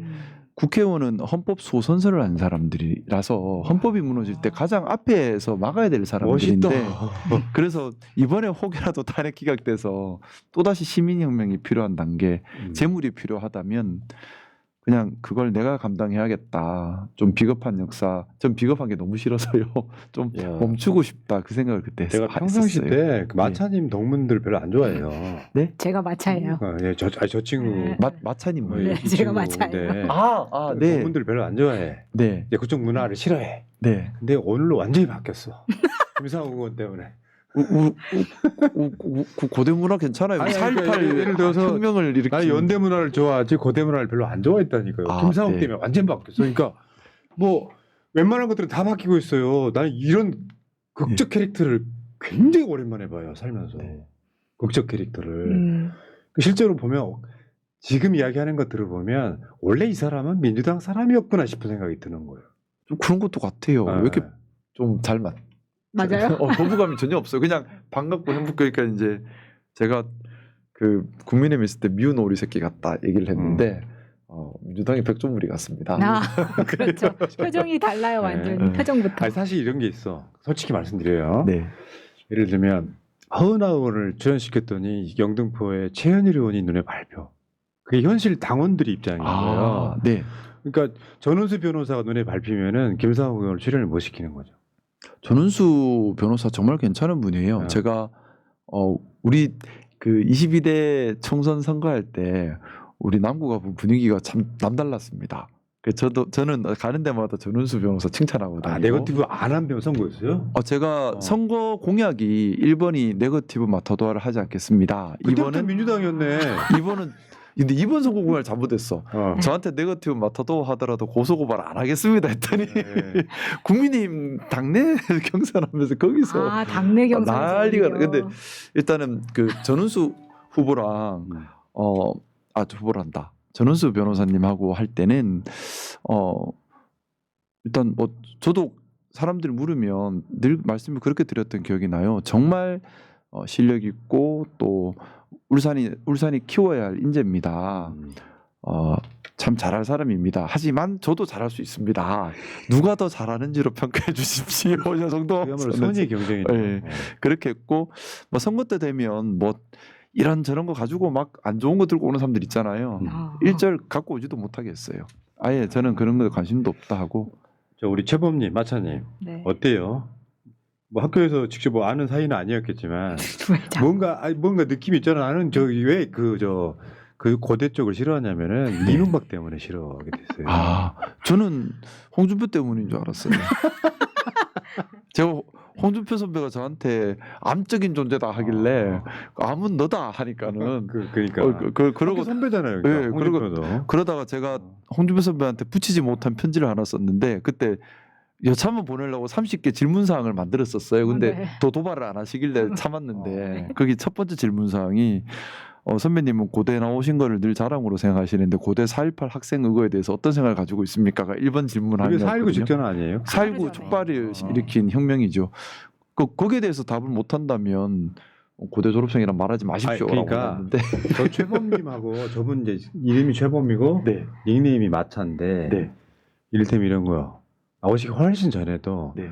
국회의원은 헌법 소선서를 한 사람들이라서 헌법이 무너질 때 가장 앞에서 막아야 될 사람들인데 그래서 이번에 혹여라도 탄핵 기각돼서 또다시 시민혁명이 필요한 단계, 재물이 필요하다면 그냥 그걸 내가 감당해야겠다. 좀 비겁한 역사, 전 비겁한 게 너무 싫어서요. 좀 멈추고 싶다. 그 생각을 그때 했어요. 제가 평상시 때 그 마차님 동문들 별로 안 좋아해요. 네? 제가 마차예요. 저 친구. 마차님. 네, 제가 마차예요. 네. 동문들 별로 안 좋아해. 네. 이제 그쪽 문화를 싫어해. 네. 근데 오늘로 완전히 바뀌었어. 김상욱 의원 때문에. 고대 문화 괜찮아요. 4.18 예를 들어서 혁명을 이렇게 나는 연대 문화를 좋아하지 고대 문화를 별로 안 좋아했다니까요. 김상욱 때문에 완전 바뀌었어. 그러니까 뭐 웬만한 것들은 다 바뀌고 있어요. 나는 이런 극적 캐릭터를 굉장히 오랜만에 봐요. 살면서. 극적 캐릭터를. 실제로 보면 지금 이야기하는 것 들어보면 원래 이 사람은 민주당 사람이었구나 싶은 생각이 드는 거예요. 좀 그런 것도 같아요. 왜 이렇게 좀 잘 맞아요. 거부감이 전혀 없어요. 그냥 반갑고 행복하니까 이제 제가 그 국민의힘 있을 때 미운 오리 새끼 같다 얘기를 했는데 민주당이 백조무리 같습니다. 그렇죠. 표정이 달라요 완전히. 표정부터. 아니, 사실 이런 게 있어. 솔직히 말씀드려요. 네. 예를 들면 허은하 의원을 출연시켰더니 영등포의 최현일 의원이 눈에 밟혀. 그게 현실 당원들의 입장인 거예요. 네. 그러니까 전은수 변호사가 눈에 밟히면은 김상욱 의원을 출연을 못 시키는 거죠. 전은수 변호사 정말 괜찮은 분이에요. 제가 우리 그 22대 총선 선거할 때 우리 남구가 분위기가 참 남달랐습니다. 저는 가는 데마다 전은수 변호사 칭찬하거든요. 네거티브 안 한 선거였어요? 제가 선거 공약이 1번이 네거티브 마타도어를 하지 않겠습니다. 2번은 민주당이었네. 2번은 근데 이번 선거 공약을 잘못했어. 저한테 네거티브 마타도어 하더라도 고소고발 안 하겠습니다 했더니 국민의힘 당내 경선하면서 거기서 당내 경선 난리가. 근데 일단은 그 전은수 후보랑 후보란다. 전은수 변호사님하고 할 때는 일단 뭐 저도 사람들이 물으면 늘 말씀을 그렇게 드렸던 기억이 나요. 정말 실력 있고 또 울산이 키워야 할 인재입니다. 참 잘할 사람입니다. 하지만 저도 잘할 수 있습니다. 누가 더 잘하는지로 평가해 주십시오. 이 정도. 그야말로 선의 경쟁이죠. 네, 그렇게 했고 뭐 선거 때 되면 뭐 이런 저런 거 가지고 막 안 좋은 거 들고 오는 사람들 있잖아요. 아. 일절 갖고 오지도 못하겠어요. 아예 저는 그런 거에 관심도 없다 하고. 저 우리 최범님, 마차님 네. 어때요? 뭐 학교에서 직접 뭐 아는 사이는 아니었겠지만 왜 자꾸 뭔가 느낌이 있잖아. 나는 저 왜 그 고대 쪽을 싫어하냐면은 네. 이명박 때문에 싫어하게 됐어요. 아, 저는 홍준표 때문인 줄 알았어요. 제가 홍준표 선배가 저한테 암적인 존재다 하길래 암은 너다 하니까는 그러니까 그러고 선배잖아요. 예, 그러니까, 그러고 홍준표도. 그러다가 제가 홍준표 선배한테 붙이지 못한 편지를 하나 썼는데 그때 여차만 보내려고 30개 질문 사항을 만들었었어요. 근데 네. 또 도발을 안 하시길래 참았는데 네. 거기 첫 번째 질문 사항이 선배님은 고대 나오신 거를 늘 자랑으로 생각하시는데 고대 4.18 학생 의거에 대해서 어떤 생각을 가지고 있습니까가 1번 질문 그게 4.19 하나였거든요. 직전 아니에요? 4.19 촉발을 일으킨 혁명이죠. 거기에 대해서 답을 못 한다면 고대 졸업생이란 말하지 마십시오라고 그러니까 했는데 저 최범님하고 저분 이제 이름이 최범이고 네. 닉네임이 마차인데 네. 이를테면 이런 거요. 나오시기 훨씬 전에도 네.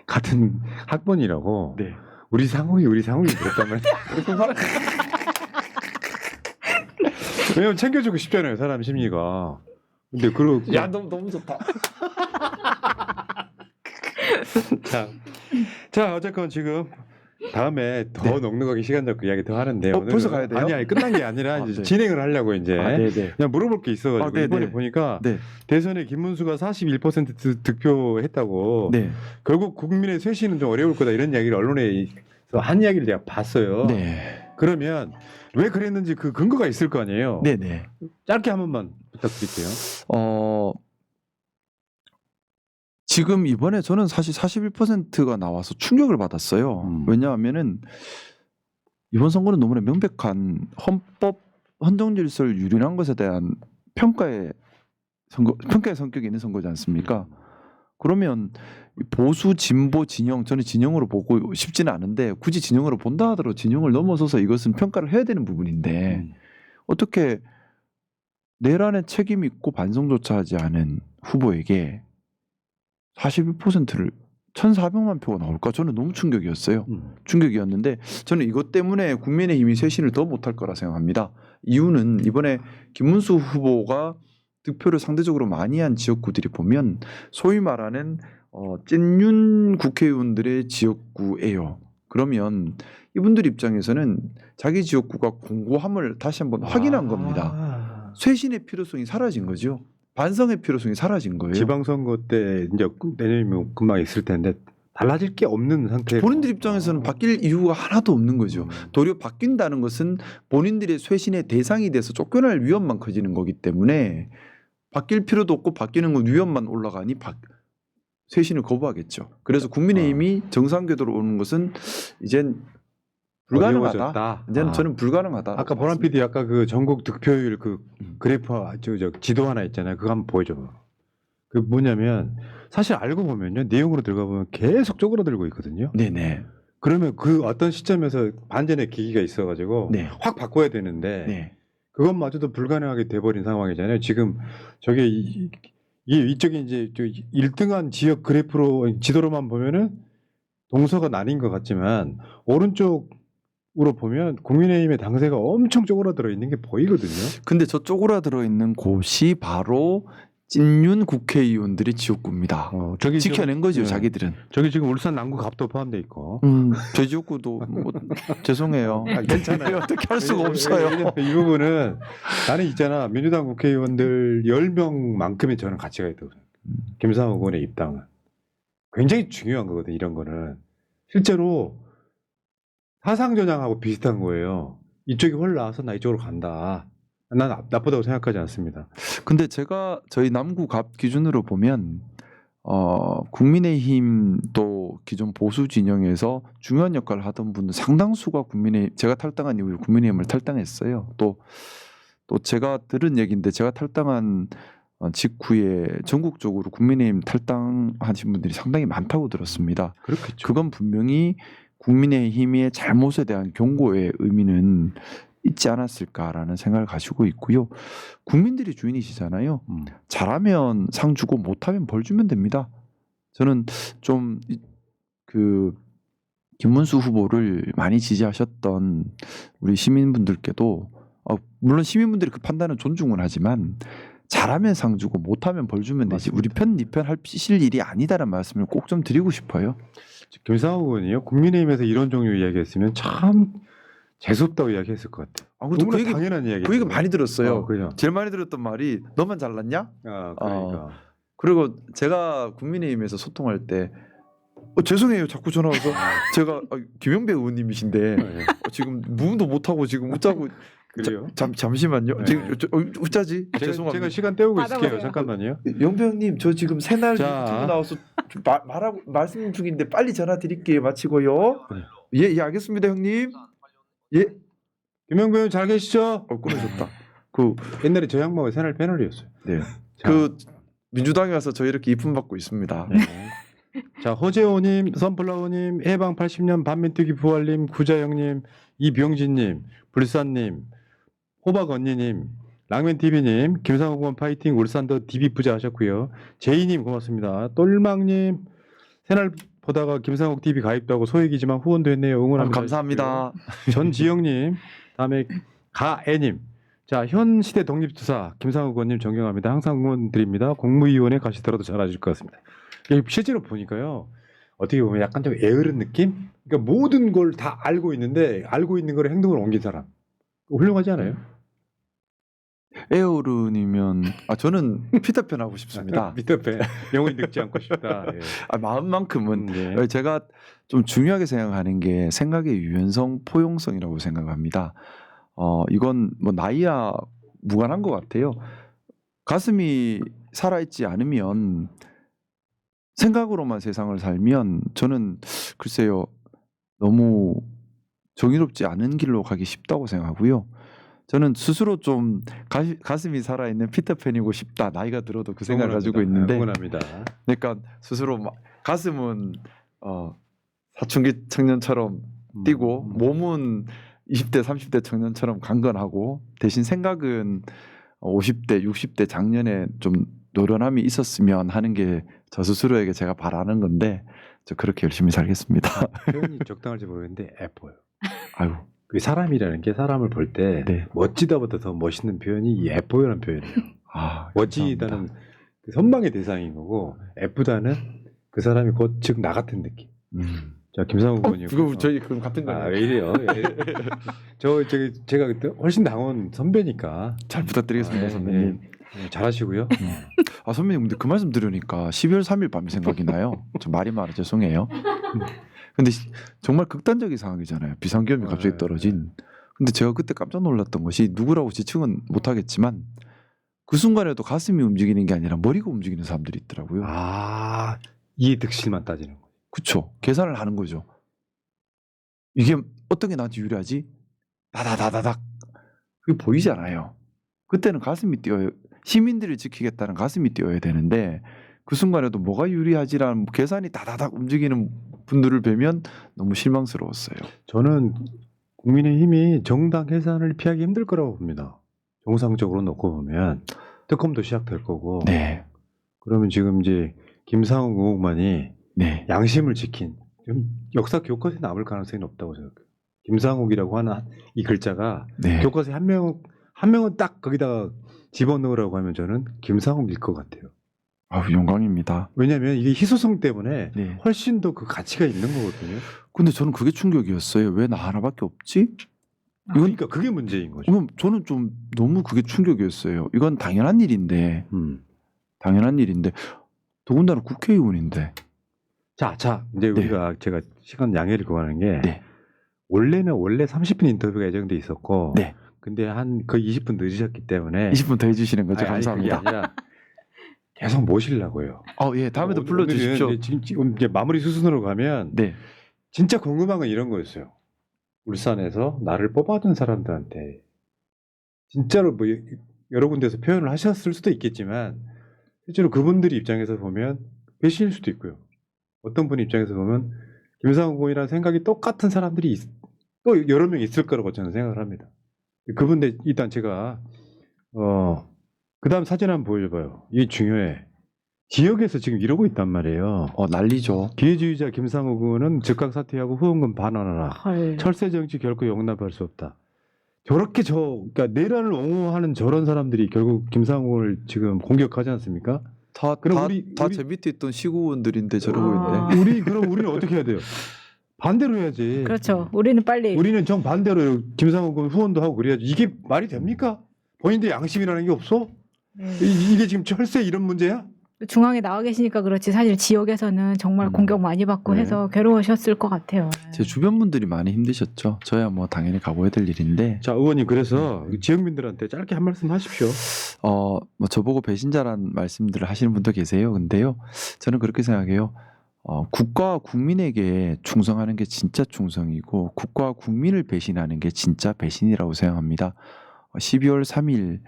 같은 학번이라고 네. 우리 상욱이 그랬단 말이야. 왜냐면 챙겨주고 싶잖아요, 사람 심리가. 근데 그리고 야, 너무 좋다. 자 어쨌건 지금 다음에 더 네. 넉넉하게 시간 잡고 이야기 더 하는데 오늘은 벌써 가야 돼요? 아니 끝난 게 아니라 아, 이제 네. 진행을 하려고 이제 네, 네. 그냥 물어볼 게 있어가지고 아, 네, 이번에 네. 보니까 네. 대선에 김문수가 41% 득표했다고 네. 결국 국민의 쇄신은 좀 어려울 거다 이런 이야기를 언론에서 한 이야기를 내가 봤어요. 네. 그러면 왜 그랬는지 그 근거가 있을 거 아니에요. 네, 네. 짧게 한 번만 부탁드릴게요. 지금 이번에 저는 사실 41%가 나와서 충격을 받았어요. 왜냐하면은 이번 선거는 너무나 명백한 헌법 헌정질서를 유린한 것에 대한 평가의 성격이 있는 선거지 않습니까? 그러면 보수 진보 진영 저는 진영으로 보고 싶지는 않은데 굳이 진영으로 본다 하더라도 진영을 넘어서서 이것은 평가를 해야 되는 부분인데 어떻게 내란에 책임 있고 반성조차 하지 않은 후보에게 41%를 1,400만 표가 나올까? 저는 너무 충격이었어요. 충격이었는데 저는 이것 때문에 국민의힘이 쇄신을 더 못할 거라 생각합니다. 이유는 이번에 김문수 후보가 득표를 상대적으로 많이 한 지역구들이 보면 소위 말하는 찐윤 국회의원들의 지역구예요. 그러면 이분들 입장에서는 자기 지역구가 공고함을 다시 한번 확인한 겁니다. 쇄신의 필요성이 사라진 거죠. 반성의 필요성이 사라진 거예요. 지방선거 때 이제 내년이면 금방 있을 텐데 달라질 게 없는 상태. 본인들 입장에서는 바뀔 이유가 하나도 없는 거죠. 도리어 바뀐다는 것은 본인들의 쇄신의 대상이 돼서 쫓겨날 위험만 커지는 거기 때문에 바뀔 필요도 없고 바뀌는 건 위험만 올라가니 쇄신을 거부하겠죠. 그래서 국민의힘이 정상궤도로 오는 것은 이젠 불가능하다. 어려워졌다. 이제는 저는 불가능하다. 아까 보람 PD 아까 그 전국 득표율 그 그래프 저 지도 하나 있잖아요. 그거 한번 보여줘. 그 뭐냐면 사실 알고 보면요 내용으로 들어가 보면 계속 쪼그라들고 있거든요. 네네. 그러면 그 어떤 시점에서 반전의 계기가 있어가지고 네. 확 바꿔야 되는데 네. 그것마저도 불가능하게 돼버린 상황이잖아요. 지금 저게 이쪽에 이제 1등한 지역 그래프로 지도로만 보면은 동서가 나뉜 것 같지만 오른쪽으로 보면 국민의힘의 당세가 엄청 쪼그라들어 있는 게 보이거든요. 근데 저 쪼그라들어 있는 곳이 바로 찐윤 국회의원들의 지역구입니다. 저기 지켜낸 거죠, 네. 자기들은. 저기 지금 울산 남구 갑도 포함돼 있고. 제 지역구도 뭐, 죄송해요. 괜찮아요. 어떻게 할 수가 없어요. 이 부분은 나는 있잖아 민주당 국회의원들 10명만큼의 저는 가치가 있다고 생각해요. 김상욱 의원의 입당은 굉장히 중요한 거거든. 이런 거는 실제로 사상전향하고 비슷한 거예요. 이쪽이 훨 나와서 나 이쪽으로 간다. 난 나쁘다고 생각하지 않습니다. 근데 제가 저희 남구 갑 기준으로 보면 국민의힘 또 기존 보수 진영에서 중요한 역할을 하던 분들 상당수가 제가 탈당한 이후에 국민의힘을 탈당했어요. 또 제가 들은 얘기인데 제가 탈당한 직후에 전국적으로 국민의힘 탈당하신 분들이 상당히 많다고 들었습니다. 그렇겠죠. 그건 분명히 국민의힘의 잘못에 대한 경고의 의미는 있지 않았을까라는 생각을 가지고 있고요. 국민들이 주인이시잖아요. 잘하면 상 주고 못하면 벌 주면 됩니다. 저는 좀 김문수 후보를 많이 지지하셨던 우리 시민분들께도 물론 시민분들이 그 판단은 존중은 하지만 잘하면 상 주고 못하면 벌 주면 되지 우리 편 니 편 하실 일이 아니다라는 말씀을 꼭 좀 드리고 싶어요. 김상호 의원이요. 국민의힘에서 이런 종류 이야기했으면 참 재수없다고 이야기했을 것 같아요. 그래도 너무나 당연한 이야기. 그 얘기 많이 들었어요. 그죠. 제일 많이 들었던 말이 너만 잘났냐? 그러니까. 그리고 제가 국민의힘에서 소통할 때 죄송해요. 자꾸 전화 와서 제가 김영배 의원님이신데 네. 지금 무음도 못하고 지금 웃자고 그래요. 잠시만요. 네. 지금 웃자지? 제가 죄송합니다. 시간 때우고 받아보세요. 있을게요. 잠깐만요. 영배 형님 저 지금 새날 자. 유튜브 나와서 말하고 말씀 중인데 빨리 전화 드릴게요. 마치고요. 예, 알겠습니다, 형님. 예. 김영배 의원 잘 계시죠? 끊어졌다. 옛날에 저 양반의 새날 패널이었어요. 네. 자. 민주당에 와서 저 이렇게 이쁨 받고 있습니다. 네. 자, 허재호님, 선플라워님, 해방 80년 반민특위 부활님, 구자영님, 이병진님, 불산님, 호박 언니님, 랑맨TV님, 김상호 의원 파이팅, 울산더 DB 부자 하셨고요. 제이님 고맙습니다. 똘망님, 새날 보다가 김상욱 TV 가입도 하고 소액이지만 후원도 했네요. 응원합니다. 감사합니다. 전지영님, 다음에 가애님. 자, 현 시대 독립투사 김상욱 의원님 존경합니다. 항상 응원 드립니다. 국무위원회 가시더라도 잘하실 것 같습니다. 실제로 보니까요. 어떻게 보면 약간 좀 애으른 느낌? 그러니까 모든 걸 다 알고 있는데 알고 있는 걸 행동으로 옮긴 사람. 훌륭하지 않아요? 에어른이면 저는 피터팬 하고 싶습니다. 밑에 영원히 늙지 않고 싶다. 예. 마음만큼은 네. 제가 좀 중요하게 생각하는 게 생각의 유연성, 포용성이라고 생각합니다. 이건 뭐 나이야 무관한 것 같아요. 가슴이 살아있지 않으면 생각으로만 세상을 살면 저는 글쎄요 너무 정의롭지 않은 길로 가기 쉽다고 생각하고요. 저는 스스로 좀 가슴이 살아있는 피터팬이고 싶다. 나이가 들어도 그 생각을 가지고 있는데 응원합니다. 그러니까 스스로 가슴은 사춘기 청년처럼 뛰고 몸은 20대 30대 청년처럼 강건하고 대신 생각은 50대 60대 작년에 좀 노련함이 있었으면 하는 게 저 스스로에게 제가 바라는 건데 저 그렇게 열심히 살겠습니다. 표현이 적당할지 모르겠는데 애뻐요. 아유, 그 사람이라는 게 사람을 볼 때 네. 멋지다보다 더 멋있는 표현이 예뻐요라는 표현이에요. 멋지다는 그 선망의 대상인 거고 예쁘다는 그 사람이 곧 즉 나 같은 느낌. 자, 김상욱 의원님. 그거 저희 그럼 같은 거예요. 왜 이래요? 제가 그때 훨씬 당원 선배니까 잘 부탁드리겠습니다, 선배님. 잘하시고요. 선배님 근데 그 말씀 들으니까 12월 3일 밤이 생각이 나요. 저 말이 많아 죄송해요. 근데 정말 극단적인 상황이잖아요. 비상계엄이 갑자기 떨어진. 근데 제가 그때 깜짝 놀랐던 것이 누구라고 지칭은 못하겠지만 그 순간에도 가슴이 움직이는 게 아니라 머리가 움직이는 사람들이 있더라고요. 이해득실만 따지는 거예요. 그렇죠. 계산을 하는 거죠. 이게 어떤 게 나한테 유리하지? 다다다다닥. 그게 보이잖아요. 그때는 가슴이 뛰어요. 시민들을 지키겠다는 가슴이 뛰어야 되는데 그 순간에도 뭐가 유리하지라는 계산이 다다닥 움직이는 분들을 뵈면 너무 실망스러웠어요. 저는 국민의힘이 정당 해산을 피하기 힘들 거라고 봅니다. 정상적으로 놓고 보면 특검도 시작될 거고. 네. 그러면 지금 이제 김상욱 의원만이 네. 양심을 지킨 역사 교과서에 남을 가능성이 높다고 생각해요. 김상욱이라고 하는 이 글자가 네. 교과서에 한 명은 딱 거기다가 집어넣으라고 하면 저는 김상욱일 것 같아요. 영광입니다. 왜냐하면 이게 희소성 때문에 네. 훨씬 더 그 가치가 있는 거거든요. 근데 저는 그게 충격이었어요. 왜 나 하나밖에 없지? 그러니까 그게 문제인 거죠. 저는 좀 너무 그게 충격이었어요. 이건 당연한 일인데 더군다나 국회의원인데. 자 이제 네. 우리가 제가 시간 양해를 구하는 게 네. 원래 30분 인터뷰가 예정돼 있었고 네. 근데 한 거의 20분 늦으셨기 때문에 20분 더 해주시는 거죠. 아니, 감사합니다. 그게 아니라 계속 모시려고요. 예, 다음에도 오늘은 불러주십시오. 이제 지금 이제 마무리 수순으로 가면 네. 진짜 궁금한 건 이런 거였어요. 울산에서 나를 뽑아준 사람들한테 진짜로 뭐 여러 군데서 표현을 하셨을 수도 있겠지만 실제로 그분들이 입장에서 보면 배신일 수도 있고요. 어떤 분 입장에서 보면 김상욱 의원이라는 생각이 똑같은 사람들이 또 여러 명 있을 거라고 저는 생각을 합니다. 그분들 일단 제가 그 다음 사진 한번 보여줘봐요. 이게 중요해. 지역에서 지금 이러고 있단 말이에요. 난리죠. 기회주의자 김상욱 의원은 즉각 사퇴하고 후원금 반환하라. 헐. 철새 정치 결코 용납할 수 없다. 저렇게 그러니까 내란을 옹호하는 저런 사람들이 결국 김상욱을 지금 공격하지 않습니까? 그럼 다 제 밑에 있던 시구원들인데 저러고 아. 있네. 그럼 우리는 어떻게 해야 돼요? 반대로 해야지. 그렇죠. 우리는 빨리 우리는 정반대로 김상욱 의원 후원도 하고 그래야지. 이게 말이 됩니까? 본인들 양심이라는 게 없어? 네. 이게 지금 철새 이런 문제야? 중앙에 나와 계시니까 그렇지 사실 지역에서는 정말 공격 많이 받고 네. 해서 괴로우셨을 것 같아요. 제 주변 분들이 많이 힘드셨죠. 저야 뭐 당연히 가보야 될 일인데. 자, 의원님 그래서 지역민들한테 짧게 한 말씀 하십시오. 뭐 저보고 배신자란 말씀들을 하시는 분도 계세요. 근데요, 저는 그렇게 생각해요. 국가와 국민에게 충성하는 게 진짜 충성이고 국가와 국민을 배신하는 게 진짜 배신이라고 생각합니다. 12월 3일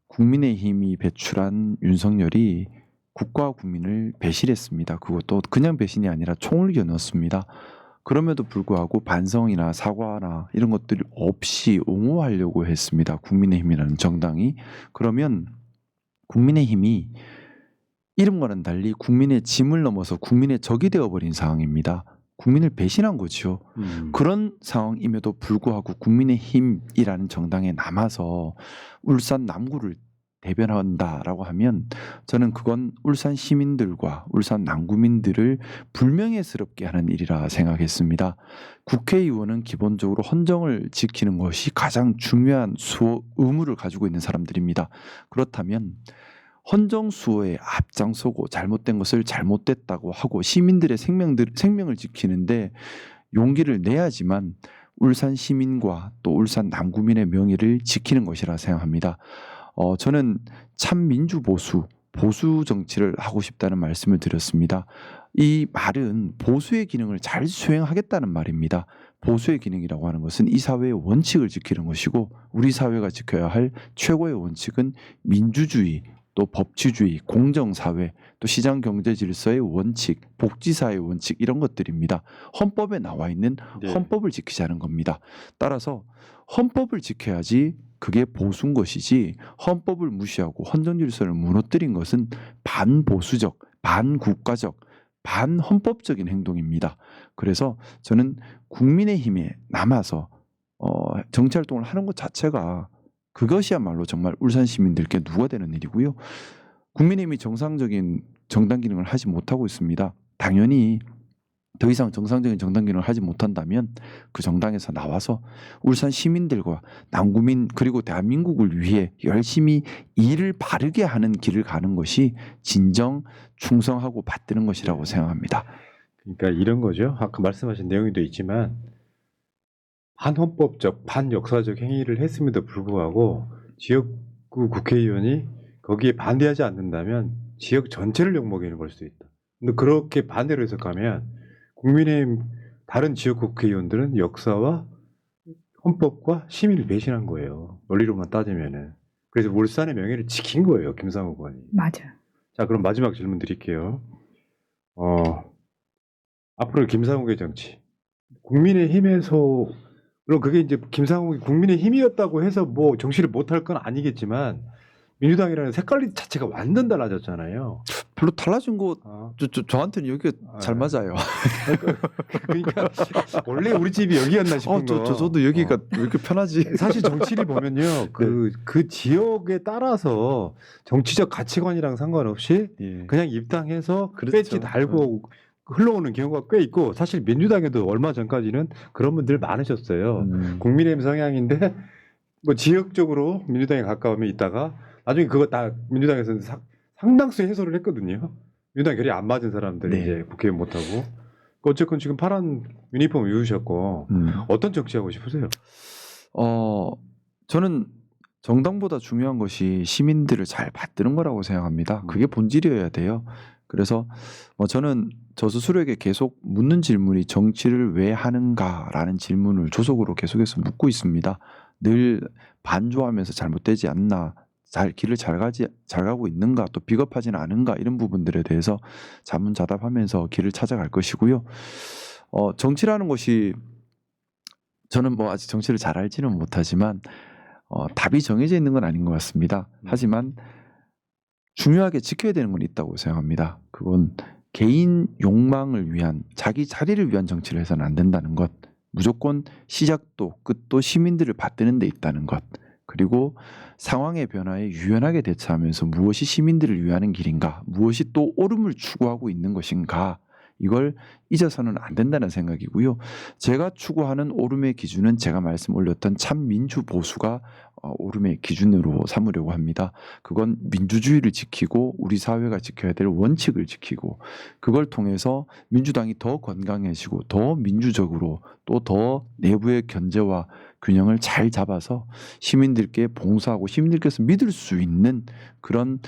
국민의힘이 배출한 윤석열이 국가와 국민을 배신했습니다. 그것도 그냥 배신이 아니라 총을 겨눴습니다. 그럼에도 불구하고 반성이나 사과나 이런 것들이 없이 옹호하려고 했습니다. 국민의힘이라는 정당이. 그러면 국민의힘이 이름과는 달리 국민의 짐을 넘어서 국민의 적이 되어버린 상황입니다. 국민을 배신한 거죠. 그런 상황임에도 불구하고 국민의힘이라는 정당에 남아서 울산 남구를 대변한다라고 하면 저는 그건 울산 시민들과 울산 남구민들을 불명예스럽게 하는 일이라 생각했습니다. 국회의원은 기본적으로 헌정을 지키는 것이 가장 중요한 의무를 가지고 있는 사람들입니다. 그렇다면 헌정 수호에 앞장서고 잘못된 것을 잘못됐다고 하고 시민들의 생명을 지키는데 용기를 내야지만 울산 시민과 또 울산 남구민의 명예를 지키는 것이라 생각합니다. 저는 참 민주 보수 정치를 하고 싶다는 말씀을 드렸습니다. 이 말은 보수의 기능을 잘 수행하겠다는 말입니다. 보수의 기능이라고 하는 것은 이 사회의 원칙을 지키는 것이고 우리 사회가 지켜야 할 최고의 원칙은 민주주의, 또 법치주의, 공정사회, 또 시장경제 질서의 원칙, 복지사회의 원칙 이런 것들입니다. 헌법에 나와 있는 헌법을 지키자는 겁니다. 따라서 헌법을 지켜야지 그게 보수인 것이지 헌법을 무시하고 헌정질서를 무너뜨린 것은 반보수적, 반국가적, 반헌법적인 행동입니다. 그래서 저는 국민의힘에 남아서 정치활동을 하는 것 자체가 그것이야말로 정말 울산 시민들께 누가 되는 일이고요. 국민의힘이 정상적인 정당 기능을 하지 못하고 있습니다. 당연히 더 이상 정상적인 정당 기능을 하지 못한다면 그 정당에서 나와서 울산 시민들과 남구민 그리고 대한민국을 위해 열심히 일을 바르게 하는 길을 가는 것이 진정 충성하고 받드는 것이라고 생각합니다. 그러니까 이런 거죠. 아까 말씀하신 내용도 있지만 반헌법적, 반역사적 행위를 했음에도 불구하고 지역구 국회의원이 거기에 반대하지 않는다면 지역 전체를 욕먹이는 걸 수도 있다. 근데 그렇게 반대로 해석하면 국민의힘 다른 지역 국회의원들은 역사와 헌법과 시민을 배신한 거예요. 논리로만 따지면은. 그래서 울산의 명예를 지킨 거예요. 김상욱 의원이. 맞아요. 자, 그럼 마지막 질문 드릴게요. 앞으로 김상욱의 정치. 국민의힘에서 물론 그게 이제 김상욱이 국민의힘이었다고 해서 뭐 정치를 못할 건 아니겠지만 민주당이라는 색깔 자체가 완전 달라졌잖아요. 별로 달라진 거 저한테는 여기가 잘 맞아요. 그러니까 원래 우리 집이 여기였나 싶은 거. 저도 여기가 왜 이렇게 편하지? 사실 정치를 보면요, 그 지역에 따라서 정치적 가치관이랑 상관없이 그냥 입당해서 그렇죠. 배지 달고 흘러오는 경우가 꽤 있고 사실 민주당에도 얼마 전까지는 그런 분들 많으셨어요. 국민의힘 성향인데 뭐 지역적으로 민주당에 가까우면 있다가 나중에 그거 다 민주당에서는 상당수 해소를 했거든요. 민주당 결이 안 맞은 사람들이 이제 국회의원 못하고. 어쨌건 지금 파란 유니폼 입으셨고 어떤 정치하고 싶으세요? 저는 정당보다 중요한 것이 시민들을 잘 받드는 거라고 생각합니다. 그게 본질이어야 돼요. 그래서 저는 저 스스로에게 계속 묻는 질문이 정치를 왜 하는가라는 질문을 조속으로 계속해서 묻고 있습니다. 늘 반조하면서 잘못되지 않나, 길을 잘 가고 있는가, 또 비겁하지는 않은가 이런 부분들에 대해서 자문자답하면서 길을 찾아갈 것이고요. 정치라는 것이 저는 뭐 아직 정치를 잘 알지는 못하지만 답이 정해져 있는 건 아닌 것 같습니다. 하지만 중요하게 지켜야 되는 건 있다고 생각합니다. 그건 개인 욕망을 위한 자기 자리를 위한 정치를 해서는 안 된다는 것. 무조건 시작도 끝도 시민들을 받드는 데 있다는 것. 그리고 상황의 변화에 유연하게 대처하면서 무엇이 시민들을 위하는 길인가, 무엇이 또 옳음을 추구하고 있는 것인가, 이걸 잊어서는 안 된다는 생각이고요. 제가 추구하는 옳음의 기준은 제가 말씀 올렸던 참 민주 보수가 옳음의 기준으로 삼으려고 합니다. 그건 민주주의를 지키고 우리 사회가 지켜야 될 원칙을 지키고, 그걸 통해서 민주당이 더 건강해지고 더 민주적으로 또 더 내부의 견제와 균형을 잘 잡아서 시민들께 봉사하고 시민들께서 믿을 수 있는 그런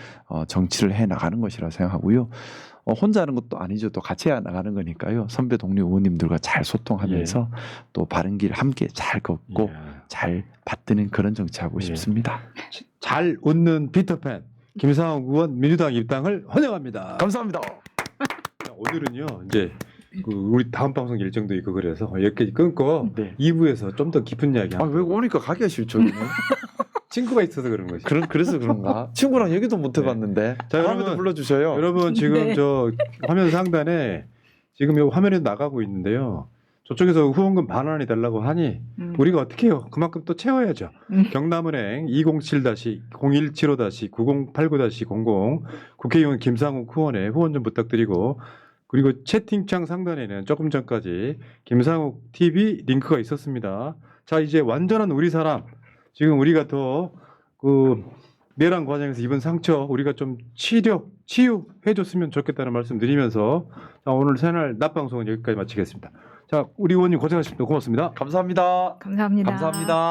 정치를 해 나가는 것이라 생각하고요. 혼자 하는 것도 아니죠. 또 같이 해 나가는 거니까요. 선배 동료 의원님들과 잘 소통하면서 또 바른 길 함께 잘 걷고 잘 받드는 그런 정치하고 싶습니다. 잘 웃는 피터팬 김상욱 의원 민주당 입당을 환영합니다. 감사합니다. 자, 오늘은요 이제 우리 다음 방송 일정도 있고 그래서 여기까지 끊고 네. 2부에서 좀 더 깊은 이야기. 왜 오니까 가기가 싫죠? 저는? 친구가 있어서 그런 거지. 그래서 그런가? 친구랑 얘기도 못 해봤는데. 자, 다음에도 여러분, 불러주셔요. 여러분 지금 네. 저 화면 상단에 지금 이 화면에 나가고 있는데요. 저쪽에서 후원금 1,000원이 달라고 하니 우리가 어떻게 해요? 그만큼 또 채워야죠. 경남은행 207-0175-9089-00 국회의원 김상욱 후원에 후원 좀 부탁드리고, 그리고 채팅창 상단에는 조금 전까지 김상욱 TV 링크가 있었습니다. 자, 이제 완전한 우리 사람, 지금 우리가 더 그 내란 과정에서 입은 상처 우리가 좀 치유해줬으면 좋겠다는 말씀 드리면서, 자, 오늘 새날 낮방송은 여기까지 마치겠습니다. 자, 우리 의원님 고생하셨습니다. 고맙습니다. 감사합니다. 감사합니다. 감사합니다.